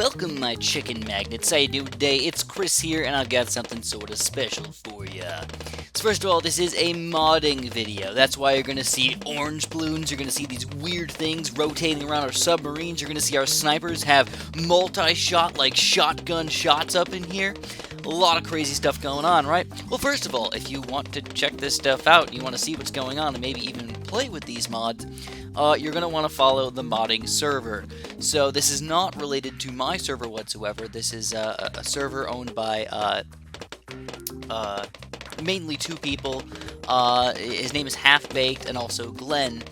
Welcome, my chicken magnets. How you doing today? It's Chris here, and I've got something sort of special for ya. So first of all, this is a modding video. That's why you're gonna see orange balloons. You're gonna see these weird things rotating around our submarines. You're gonna see our snipers have multi-shot, like shotgun shots up in here. A lot of crazy stuff going on, right? Well, first of all, if you want to check this stuff out, you want to see what's going on, and maybe even play with these mods, you're going to want to follow the modding server. So this is not related to my server whatsoever. This is a server owned by mainly two people. His name is Half-Baked and also Glenn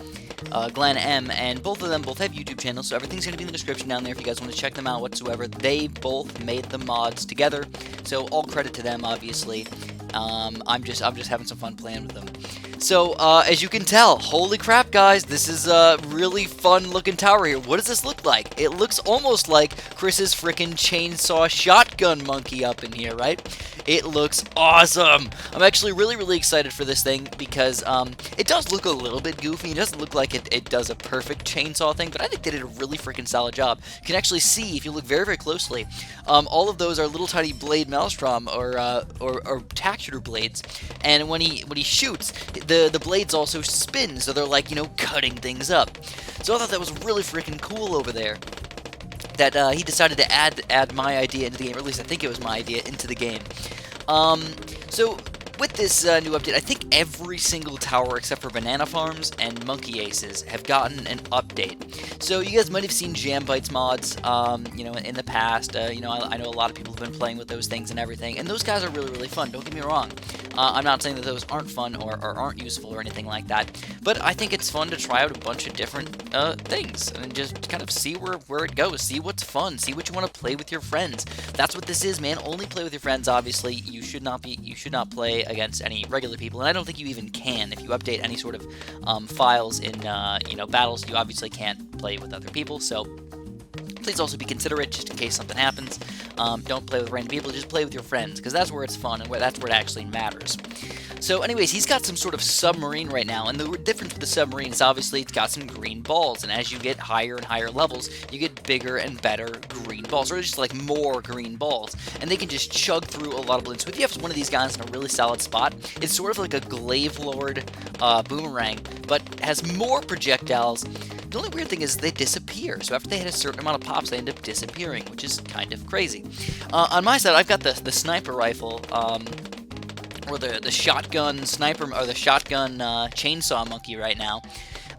M, and both of them have YouTube channels, so everything's going to be in the description down there if you guys want to check them out whatsoever. They both made the mods together, so all credit to them, obviously. I'm just having some fun playing with them. So, as you can tell, holy crap, guys, this is a really fun-looking tower here. What does this look like? It looks almost like Chris's freaking chainsaw shotgun monkey up in here, right? It looks awesome! I'm actually really excited for this thing because, it does look a little bit goofy. It doesn't look like it does a perfect chainsaw thing, but I think they did a really freaking solid job. You can actually see, if you look very closely, all of those are little tiny blade maelstrom or tactular blades, and when he shoots, the blades also spin, so they're like, you know, cutting things up. So I thought that was really freaking cool over there, that he decided to add my idea into the game, or at least I think it was my idea, into the game. So with this new update, I think every single tower except for Banana Farms and Monkey Aces have gotten an update. So you guys might have seen Jam Bites mods, you know, in the past. You know, I know a lot of people have been playing with those things and everything, and those guys are really fun. Don't get me wrong. I'm not saying that those aren't fun or aren't useful or anything like that, but I think it's fun to try out a bunch of different things and just kind of see where it goes, see what's fun, see what you want to play with your friends. That's what this is, man. Only play with your friends. Obviously, you should not play against any regular people, and I don't think you even can. If you update any sort of files in you know, battles, you obviously can't play with other people. So please also be considerate, just in case something happens. Don't play with random people, just play with your friends, because that's where it's fun and that's where it actually matters. So anyways, he's got some sort of submarine right now, and the difference with the submarine is obviously it's got some green balls, and as you get higher and higher levels, you get bigger and better green balls, or just like more green balls, and they can just chug through a lot of balloons. So if you have one of these guys in a really solid spot, it's sort of like a Glaive Lord boomerang, but has more projectiles. The only weird thing is they disappear, so after they hit a certain amount of pops, they end up disappearing, which is kind of crazy. On my side, I've got the sniper rifle, or the shotgun sniper, or the shotgun chainsaw monkey right now.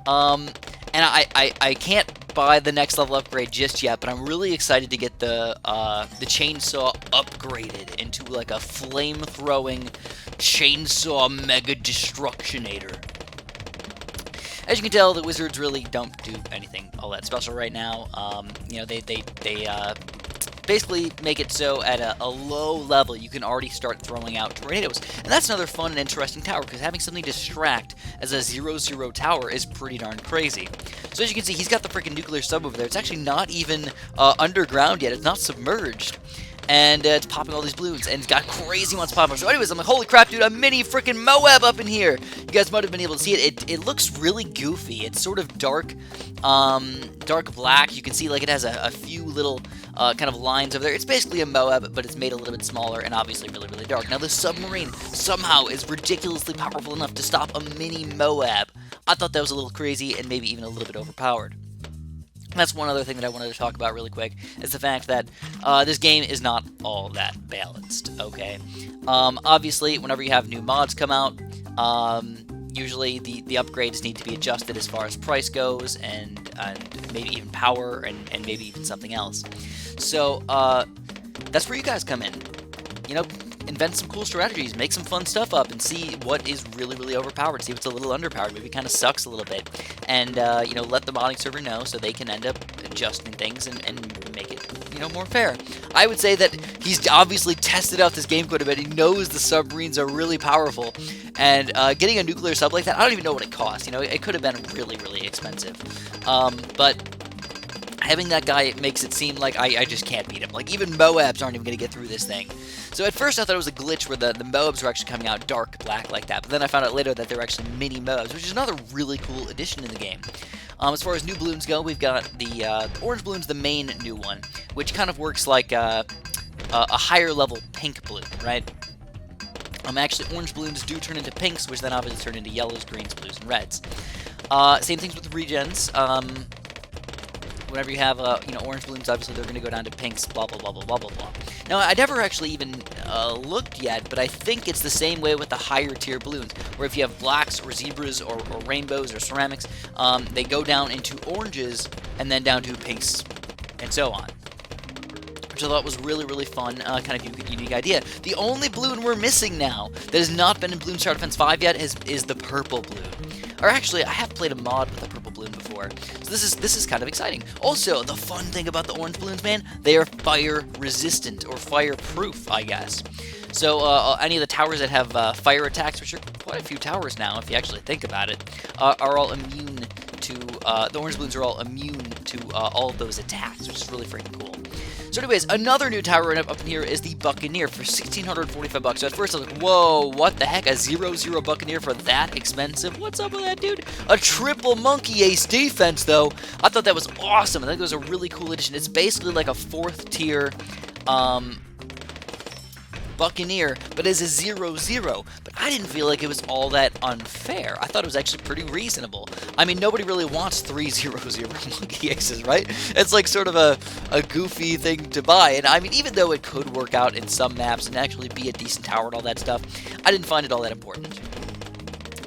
And I can't buy the next level upgrade just yet, but I'm really excited to get the chainsaw upgraded into like a flame-throwing chainsaw mega destructionator. As you can tell, the wizards really don't do anything all that special right now. You know, they basically make it so at a low level you can already start throwing out tornadoes. And that's another fun and interesting tower, because having something distract as a 0-0 tower is pretty darn crazy. So as you can see, he's got the freaking nuclear sub over there. It's actually not even underground yet. It's not submerged. And it's popping all these balloons, and it's got crazy ones popping. So anyways, I'm like, holy crap, dude, a mini freaking Moab up in here. You guys might have been able to see it. It looks really goofy. It's sort of dark black. You can see like it has a few little kind of lines over there. It's basically a Moab, but it's made a little bit smaller and obviously really dark. Now the submarine somehow is ridiculously powerful enough to stop a mini Moab. I thought that was a little crazy and maybe even a little bit overpowered. That's one other thing that I wanted to talk about really quick, is the fact that this game is not all that balanced, okay? Obviously, whenever you have new mods come out, usually the upgrades need to be adjusted as far as price goes, and maybe even power, and maybe even something else. So, that's where you guys come in. You know, invent some cool strategies, make some fun stuff up, and see what is really overpowered, see what's a little underpowered, maybe kind of sucks a little bit, and, you know, let the modding server know so they can end up adjusting things and make it, you know, more fair. I would say that he's obviously tested out this game quite a bit. He knows the submarines are really powerful, and getting a nuclear sub like that, I don't even know what it costs. You know, it could have been really expensive. But having that guy makes it seem like I just can't beat him. Like, even Moabs aren't even going to get through this thing. So at first I thought it was a glitch where the Moabs were actually coming out dark black like that, but then I found out later that they're actually mini Moabs, which is another really cool addition in the game. As far as new balloons go, we've got the orange balloon's the main new one, which kind of works like a higher level pink balloon, right? Actually, orange balloons do turn into pinks, which then obviously turn into yellows, greens, blues, and reds. Same things with regens. Whenever you have, orange balloons, obviously they're going to go down to pinks, blah, blah, blah, blah, blah, blah, blah. Now, I never actually even looked yet, but I think it's the same way with the higher tier balloons, where if you have blacks or zebras or rainbows or ceramics, they go down into oranges and then down to pinks and so on. Which I thought was really, really fun, kind of unique idea. The only balloon we're missing now that has not been in Bloons Tower Defense 5 yet is the purple balloon. Or actually, I have played a mod with a purple balloon before, so this is kind of exciting. Also, the fun thing about the orange balloons, man, they are fire resistant or fireproof, I guess. So any of the towers that have fire attacks, which are quite a few towers now, if you actually think about it, are all immune to the orange balloons are all immune to all of those attacks, which is really freaking cool. So anyways, another new tower up in here is the Buccaneer for $1,645. So at first I was like, whoa, what the heck? A 0-0 Buccaneer for that expensive? What's up with that, dude? A triple monkey ace defense, though. I thought that was awesome. I think it was a really cool addition. It's basically like a 4th tier Buccaneer, but as a 0-0. But I didn't feel like it was all that unfair. I thought it was actually pretty reasonable. I mean, nobody really wants 3 0-0 monkey aces, right? It's like sort of a goofy thing to buy. And I mean, even though it could work out in some maps and actually be a decent tower and all that stuff, I didn't find it all that important.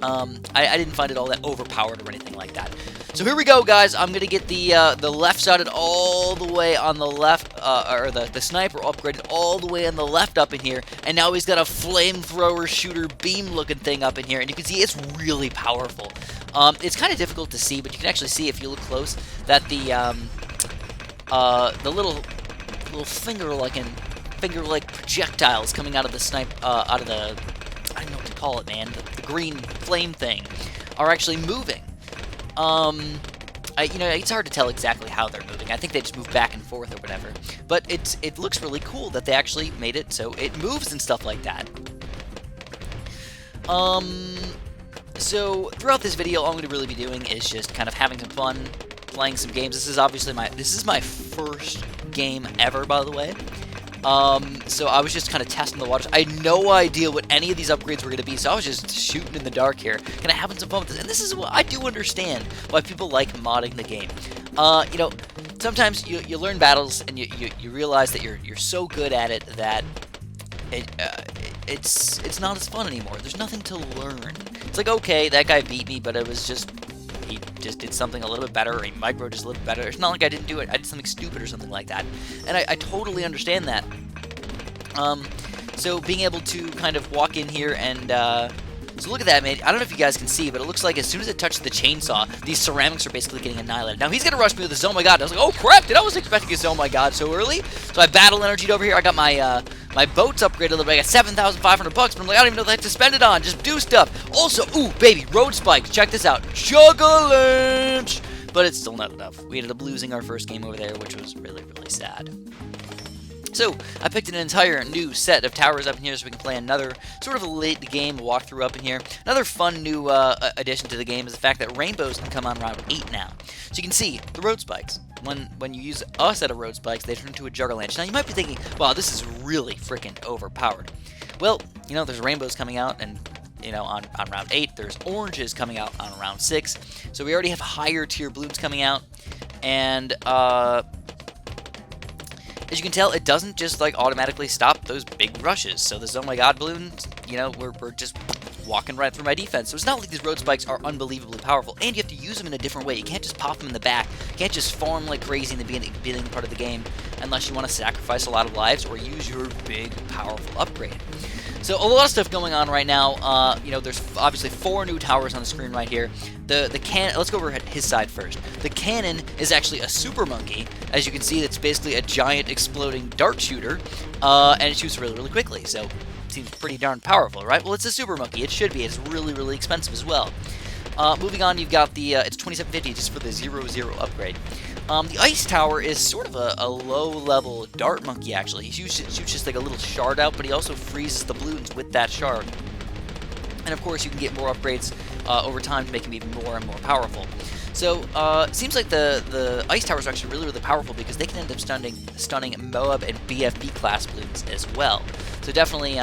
I didn't find it all that overpowered or anything like that. So here we go, guys. I'm gonna get the left-sided all the way on the left, or the sniper upgraded all the way on the left up in here, and now he's got a flamethrower shooter beam-looking thing up in here, and you can see it's really powerful. It's kind of difficult to see, but you can actually see if you look close that the little finger-like projectiles coming out of the out of the, I don't know what to call it, man, the green flame thing, are actually moving. It's hard to tell exactly how they're moving. I think they just move back and forth or whatever. But it looks really cool that they actually made it so it moves and stuff like that. So throughout this video, all I'm going to really be doing is just kind of having some fun, playing some games. This is obviously my first game ever, by the way. So I was just kind of testing the waters. I had no idea what any of these upgrades were going to be, so I was just shooting in the dark here, kind of having some fun with this. And this is what I do understand why people like modding the game. Sometimes you learn battles and you realize that you're so good at it that it's not as fun anymore. There's nothing to learn. It's like, okay, that guy beat me, but it was just he just did something a little bit better, or he micro just a little bit better. It's not like I didn't do it. I did something stupid or something like that. And I totally understand that. So being able to kind of walk in here and, so look at that, man. I don't know if you guys can see, but it looks like as soon as it touches the chainsaw, these ceramics are basically getting annihilated. Now, he's going to rush me with this, oh my god. I was like, oh crap, I wasn't expecting this, oh my god, so early. So I battle energied over here. I got my, my boats upgraded a little bit. I got 7,500 bucks, but I'm like, I don't even know what to spend it on. Just do stuff. Also, ooh, baby, road spikes. Check this out. Chug-a-lunch. But it's still not enough. We ended up losing our first game over there, which was really, really sad. So, I picked an entire new set of towers up in here so we can play another sort of a late-game walkthrough up in here. Another fun new addition to the game is the fact that rainbows can come on round 8 now. So you can see the road spikes. When you use a set of road spikes, they turn into a juggerlanche. Now, you might be thinking, wow, this is really freaking overpowered. Well, there's rainbows coming out, and on round 8, there's oranges coming out on round 6. So we already have higher tier balloons coming out, and as you can tell, it doesn't just like automatically stop those big rushes. So the oh my god balloons, we're just walking right through my defense. So it's not like these road spikes are unbelievably powerful, and you have to use them in a different way. You can't just pop them in the back. You can't just farm like crazy in the beginning part of the game unless you want to sacrifice a lot of lives or use your big powerful upgrade. So a lot of stuff going on right now. There's obviously 4 new towers on the screen right here. The cannon. Let's go over at his side first. The cannon is actually a super monkey. As you can see, it's basically a giant exploding dart shooter, and it shoots really, really quickly. So it seems pretty darn powerful, right? Well, it's a super monkey. It should be. It's really, really expensive as well. Moving on, you've got the it's $27.50 just for the 0-0 upgrade. The Ice Tower is sort of a low-level dart monkey, actually. He shoots just like a little shard out, but he also freezes the balloons with that shard. And of course, you can get more upgrades over time to make him even more and more powerful. So, it seems like the Ice Towers are actually really, really powerful because they can end up stunning Moab and BFB class balloons as well. So definitely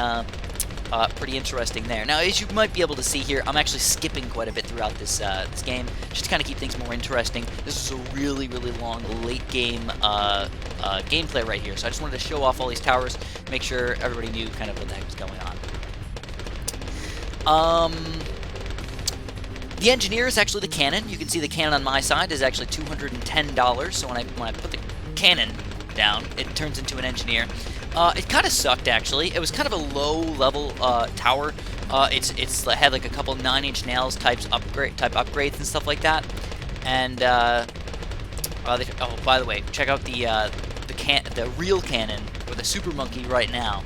pretty interesting there. Now, as you might be able to see here, I'm actually skipping quite a bit throughout this this game, just to kind of keep things more interesting. This is a really, really long late game gameplay right here, so I just wanted to show off all these towers, make sure everybody knew kind of what the heck was going on. The engineer is actually the cannon. You can see the cannon on my side is actually $210. So when I put the cannon down, it turns into an engineer. It kind of sucked, actually. It was kind of a low-level tower. It's had like a couple 9-inch nails type upgrades and stuff like that. And oh, by the way, check out the real cannon or the Super Monkey right now.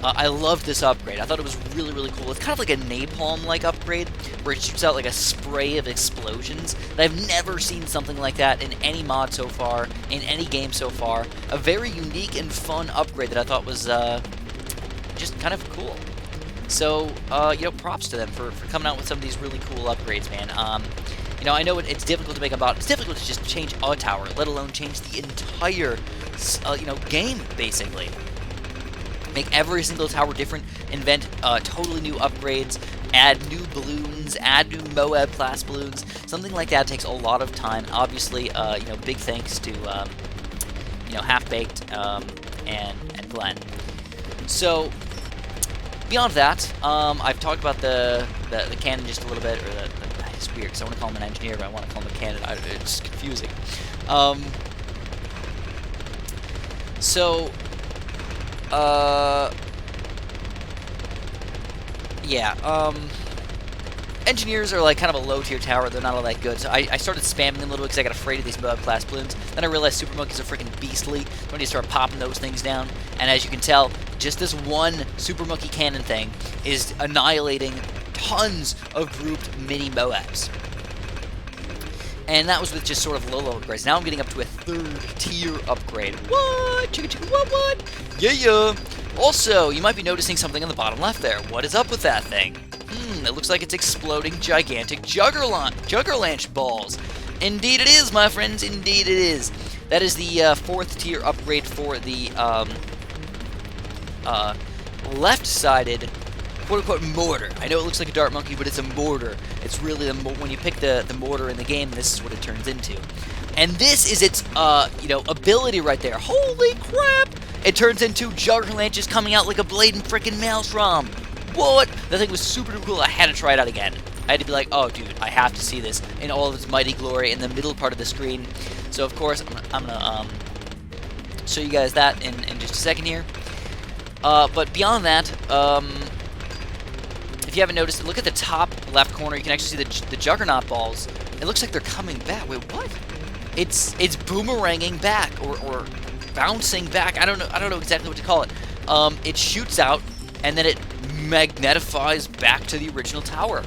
I love this upgrade. I thought it was really, really cool. It's kind of like a napalm-like upgrade, where it shoots out like a spray of explosions. And I've never seen something like that in any mod so far, in any game so far. A very unique and fun upgrade that I thought was just kind of cool. So, you know, props to them for coming out with some of these really cool upgrades, man. You know, I know it's difficult to make a mod. It's difficult to just change a tower, let alone change the entire, you know, game, basically. Make every single tower different, invent totally new upgrades, add new balloons, add new Moab class balloons. Something like that takes a lot of time. Obviously, you know, big thanks to you know, Half-Baked and Glenn. So beyond that, I've talked about the cannon just a little bit, or it's weird because I want to call him an engineer, but I want to call him a cannon. It's confusing. Yeah, engineers are like kind of a low-tier tower. They're not all that good, so I started spamming them a little because I got afraid of these Moab class balloons. Then I realized Super Monkeys are freaking beastly when you start popping those things down. And as you can tell, just this one Super Monkey cannon thing is annihilating tons of grouped mini Moabs. And that was with just sort of low-level upgrades. Now I'm getting up to a 3rd tier upgrade. What? Chicka chicka what? Yeah. Also, you might be noticing something on the bottom left there. What is up with that thing? It looks like it's exploding gigantic Juggerlanche balls. Indeed it is, my friends. Indeed it is. That is the 4th tier upgrade for the left-sided quote-unquote mortar. I know it looks like a dart monkey, but it's a mortar. It's really when you pick the mortar in the game, this is what it turns into. And this is its you know, ability right there. Holy crap! It turns into Juggerlanches coming out like a blade and frickin' maelstrom. What? That thing was super cool. I had to try it out again. I had to be like, oh dude, I have to see this in all of its mighty glory in the middle part of the screen. So of course I'm gonna show you guys that in just a second here. But beyond that, if you haven't noticed, look at the top left corner. You can actually see the Juggernaut balls. It looks like they're coming back. Wait, what? It's boomeranging back or bouncing back. I don't know exactly what to call it. It shoots out and then it magnetifies back to the original tower.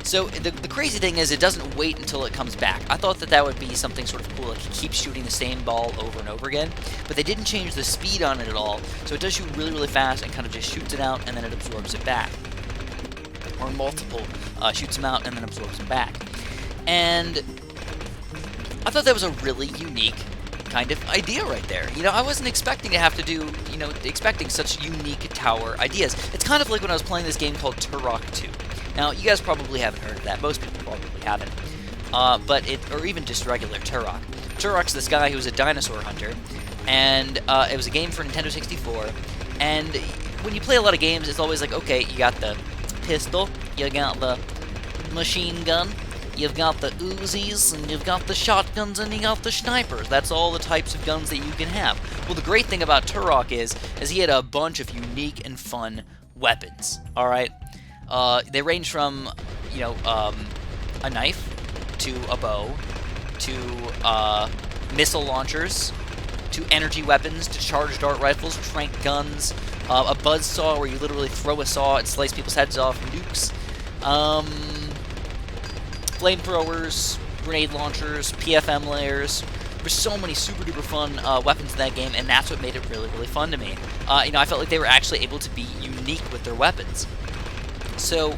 So the crazy thing is it doesn't wait until it comes back. I thought that would be something sort of cool, like it keeps shooting the same ball over and over again, but they didn't change the speed on it at all. So it does shoot really, really fast and kind of just shoots it out and then it absorbs it back. Or multiple shoots them out and then absorbs them back. And I thought that was a really unique kind of idea right there. You know, I wasn't expecting to have to do, you know, expecting such unique tower ideas. It's kind of like when I was playing this game called Turok 2. Now, you guys probably haven't heard of that. Most people probably haven't. Or even just regular Turok. Turok's this guy who was a dinosaur hunter, and it was a game for Nintendo 64. And when you play a lot of games, it's always like, okay, you got the pistol, you got the machine gun, you've got the Uzis, and you've got the shotguns, and you got the snipers. That's all the types of guns that you can have. Well, the great thing about Turok is he had a bunch of unique and fun weapons. All right, they range from, you know, a knife to a bow to missile launchers to energy weapons to charged dart rifles, trank guns, a buzzsaw where you literally throw a saw and slice people's heads off, nukes. Flamethrowers, grenade launchers, PFM layers, There's so many super duper fun weapons in that game, and that's what made it really, really fun to me. You know, I felt like they were actually able to be unique with their weapons. So,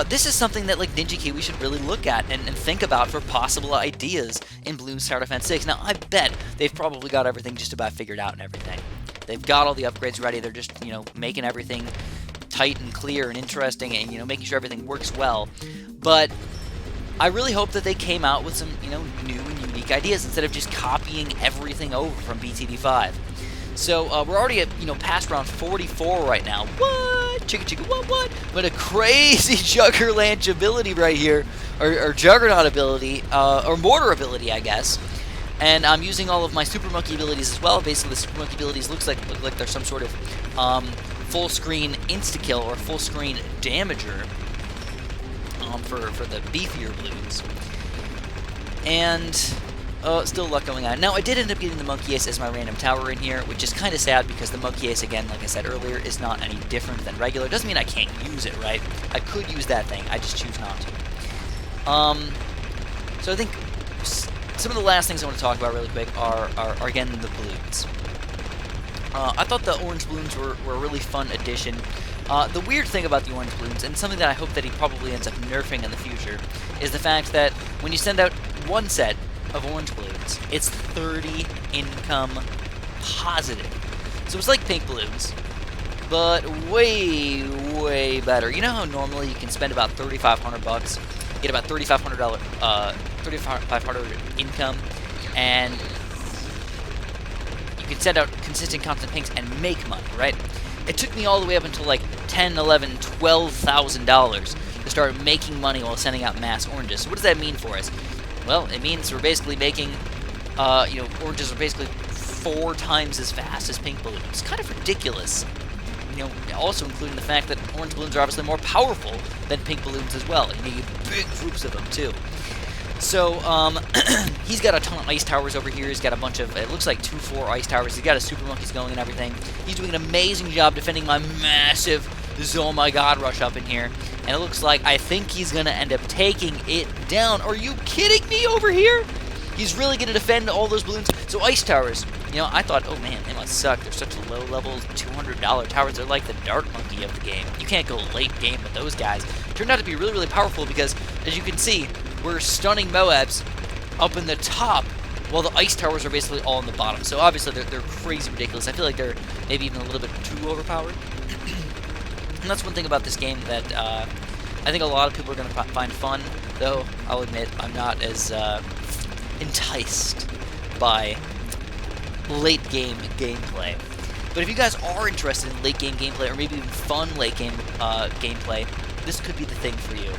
this is something that like Ninja Kiwi should really look at and think about for possible ideas in Bloons Tower Defense 6. Now, I bet they've probably got everything just about figured out and everything. They've got all the upgrades ready. They're just, you know, making everything tight and clear and interesting and, you know, making sure everything works well. But I really hope that they came out with some, you know, new and unique ideas instead of just copying everything over from BTD 5. So, we're already at, you know, past round 44 right now. What? Chicka chicka, what? But a crazy Juggerland ability right here, or Juggernaut ability, or Mortar ability, I guess. And I'm using all of my Super Monkey abilities as well. Basically, the Super Monkey abilities look like they're some sort of full screen insta-kill or full screen damager for the beefier Bloons. And still a lot going on. Now, I did end up getting the Monkey Ace as my random tower in here, which is kind of sad because the Monkey Ace, again, like I said earlier, is not any different than regular. Doesn't mean I can't use it, right? I could use that thing. I just choose not to. So I think some of the last things I want to talk about really quick are again, the Bloons. I thought the orange Bloons were a really fun addition. The weird thing about the orange Bloons, and something that I hope that he probably ends up nerfing in the future, is the fact that when you send out one set of orange Bloons, it's 30 income positive. So it's like pink Bloons, but way, way better. You know how normally you can spend about $3,500, get about $3,500 income, and you can send out consistent constant pinks and make money, right? It took me all the way up until like $10,000, $11,000, $12,000 to start making money while sending out mass oranges. So what does that mean for us? Well, it means we're basically making, you know, oranges are basically 4 times as fast as pink balloons. It's kind of ridiculous. You know, also including the fact that orange balloons are obviously more powerful than pink balloons as well. You need big groups of them too. So, he's got a ton of ice towers over here. He's got a bunch of, it looks like 2-4 ice towers. He's got his super monkeys going and everything. He's doing an amazing job defending my massive Oh My God rush up in here. And it looks like I think he's going to end up taking it down. Are you kidding me over here? He's really going to defend all those balloons. So ice towers, you know, I thought, oh man, they must suck. They're such low level, $200 towers. They're like the dart monkey of the game. You can't go late game with those guys. Turned out to be really, really powerful because, as you can see, we're stunning Moabs up in the top while the ice towers are basically all in the bottom. So obviously they're crazy ridiculous. I feel like they're maybe even a little bit too overpowered. And that's one thing about this game that I think a lot of people are going to find fun, though I'll admit I'm not as enticed by late game gameplay. But if you guys are interested in late game gameplay, or maybe even fun late game gameplay, this could be the thing for you.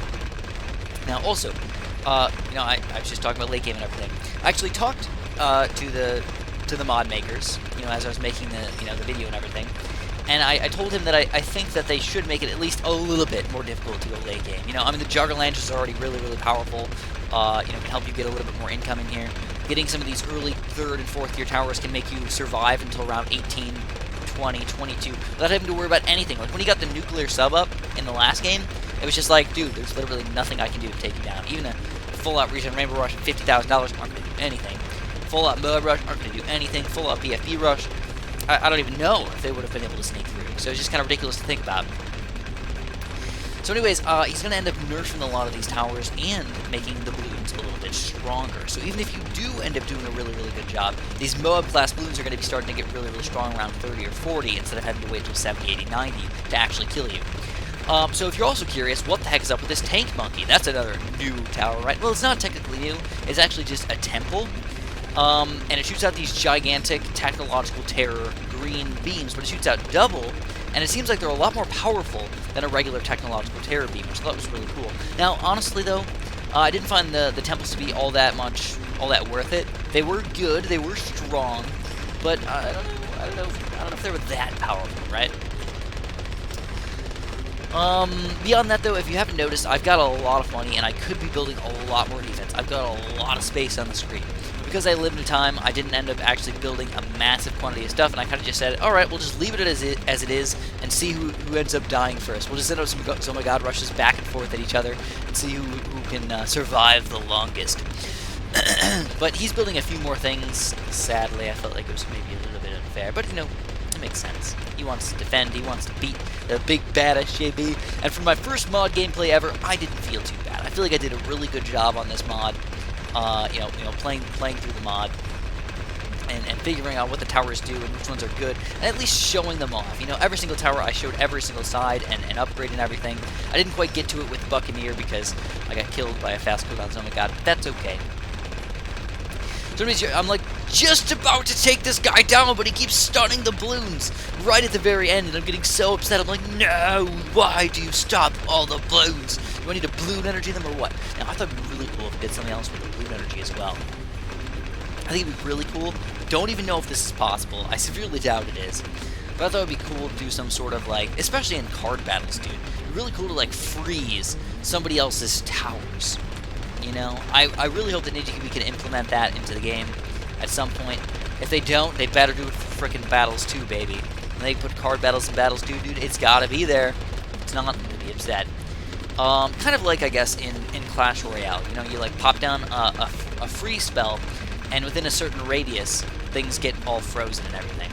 Now also, you know, I was just talking about late game and everything. I actually talked to the mod makers, you know, as I was making the the video and everything. And I told him that I think that they should make it at least a little bit more difficult to go late game. You know, I mean, the Juggerland is already really, really powerful. You know, can help you get a little bit more income in here. Getting some of these early 3rd and 4th tier towers can make you survive until around 18, 20, 22, without having to worry about anything. Like, when you got the nuclear sub up in the last game, it was just like, dude, there's literally nothing I can do to take you down. Even a full-out Regen Rainbow Rush at $50,000 aren't going to do anything. Full-out Moab Rush aren't going to do anything. Full-out BFB Rush, I don't even know if they would have been able to sneak through. So it's just kind of ridiculous to think about. So anyways, he's going to end up nerfing a lot of these towers and making the balloons a little bit stronger. So even if you do end up doing a really, really good job, these Moab-class balloons are going to be starting to get really, really strong around 30 or 40 instead of having to wait until 70, 80, 90 to actually kill you. So if you're also curious, what the heck is up with this tank monkey? That's another new tower, right? Well, it's not technically new. It's actually just a temple. And it shoots out these gigantic technological terror green beams, but it shoots out double, and it seems like they're a lot more powerful than a regular technological terror beam, which I thought was really cool. Now, honestly though, I didn't find the temples to be all that worth it. They were good, they were strong, but I don't know if they were that powerful, right? Beyond that though, if you haven't noticed, I've got a lot of money, and I could be building a lot more defense. I've got a lot of space on the screen. Because I lived in time, I didn't end up actually building a massive quantity of stuff, and I kind of just said, alright, we'll just leave it as it is, and see who ends up dying first. We'll just send out some Oh My God rushes back and forth at each other, and see who can survive the longest. But he's building a few more things. Sadly, I felt like it was maybe a little bit unfair, but you know, it makes sense. He wants to defend, he wants to beat the big bad SJB, and for my first mod gameplay ever, I didn't feel too bad. I feel like I did a really good job on this mod, you know, playing through the mod, and figuring out what the towers do and which ones are good, and at least showing them off. You know, every single tower I showed every single side and upgrading everything. I didn't quite get to it with Buccaneer because I got killed by a fast cooldown zone god, but that's okay. So anyways, I'm like just about to take this guy down, but he keeps stunning the balloons right at the very end, and I'm getting so upset. I'm like, no, why do you stop all the balloons? Do I need to balloon energy them or what? Now, I thought it'd be really cool if it did something else with the balloon energy as well. I think it'd be really cool. Don't even know if this is possible. I severely doubt it is. But I thought it would be cool to do some sort of, like, especially in card battles, dude. It'd be really cool to, like, freeze somebody else's towers. You know, I really hope that NinjaKiwi can implement that into the game at some point. If they don't, they better do it for frickin' battles too, baby. When they put card battles in battles too, dude, it's gotta be there. It's not, I'm gonna be upset. Kind of like, I guess, in Clash Royale. You know, you, like, pop down a free spell, and within a certain radius, things get all frozen and everything.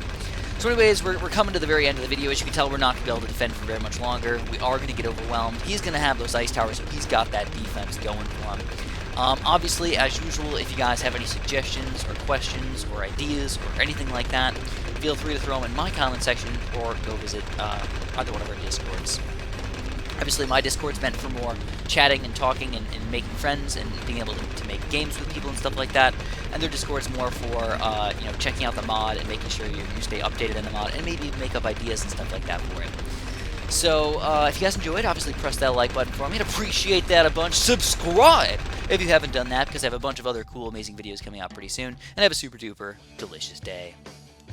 So anyways, we're coming to the very end of the video. As you can tell, we're not going to be able to defend for very much longer. We are going to get overwhelmed. He's going to have those ice towers, so he's got that defense going for him. Obviously, as usual, if you guys have any suggestions or questions or ideas or anything like that, feel free to throw them in my comment section or go visit either one of our Discords. Obviously, my Discord's meant for more chatting and talking and making friends and being able to make games with people and stuff like that. And their Discord's more for, you know, checking out the mod and making sure you stay updated in the mod and maybe make up ideas and stuff like that for it. So, if you guys enjoyed, obviously press that like button for me. I'd appreciate that a bunch. Subscribe if you haven't done that, because I have a bunch of other cool, amazing videos coming out pretty soon. And have a super duper delicious day.